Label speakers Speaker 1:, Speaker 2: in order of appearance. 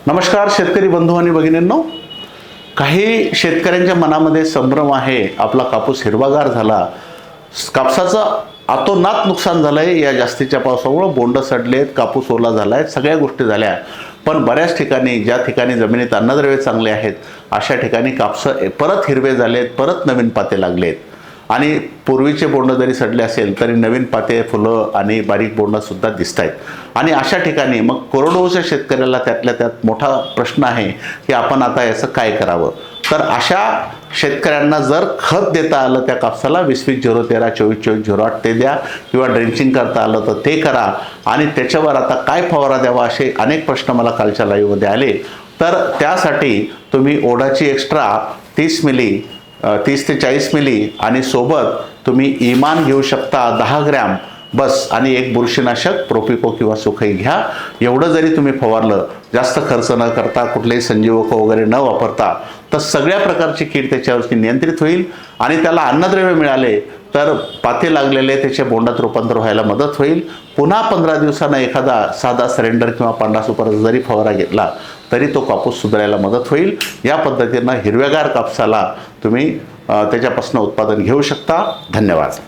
Speaker 1: नमस्कार शेतकरी बंधू आणि भगिनींनो, काही शेतकऱ्यांच्या मनामध्ये संभ्रम आहे, आपला कापूस हिरवागार झाला, कापसाचं अतोनात नुकसान झालंय या जास्तीच्या पावसामुळे, बोंड सडलेत, कापूस ओला झालाय, सगळ्या गोष्टी झाल्या। पण बऱ्याच ठिकाणी ज्या ठिकाणी जमिनीत अन्नद्रव्ये चांगले आहेत अशा ठिकाणी कापस परत हिरवे झालेत, परत नवीन पाते लागलेत आणि पूर्वीचे बोंड जरी सडले असेल तरी नवीन पाते, फुलं आणि बारीक बोंड सुद्धा दिसत आहेत। आणि अशा ठिकाणी मग कोरडवाहूच्या शेतकऱ्याला त्यातल्या त्यात मोठा प्रश्न आहे की आपण आता याचं काय करावं। तर अशा शेतकऱ्यांना जर खत देता आलं त्या कापसाला 20-20-013, 24-24-08 ते द्या किंवा ड्रेंचिंग करता आलं तर ते करा। आणि त्याच्यावर आता काय फवारा द्यावा असे अनेक प्रश्न मला कालच्या लाईव्हमध्ये आले। तर त्यासाठी तुम्ही ओडाची एक्स्ट्रा 30 मिली 30 ते 40 मिली आणि सोबत तुम्ही इमान घेऊ शकता 10 ग्रॅम बस, आणि एक बुरशीनाशक प्रोपिको किंवा सुखई घ्या। एवढं जरी तुम्ही फवारलं, जास्त खर्च न करता, कुठलेही संजीवक वगैरे न वापरता, तर सगळ्या प्रकारची कीड त्याच्यावरती नियंत्रित होईल आणि त्याला अन्नद्रव्य मिळाले तर पाते लागलेले त्याच्या बोंडात रूपांतर व्हायला मदत होईल। पुन्हा 15 दिवसांना एखादा साधा सरेंडर किंवा पांढरा सुपर जरी फवारा घेतला तरी तो कापूस सुधारायला मदत होईल। या पद्धतीनं हिरव्यागार कापसाला तुम्ही त्याच्यापासून उत्पादन घेऊ शकता। धन्यवाद।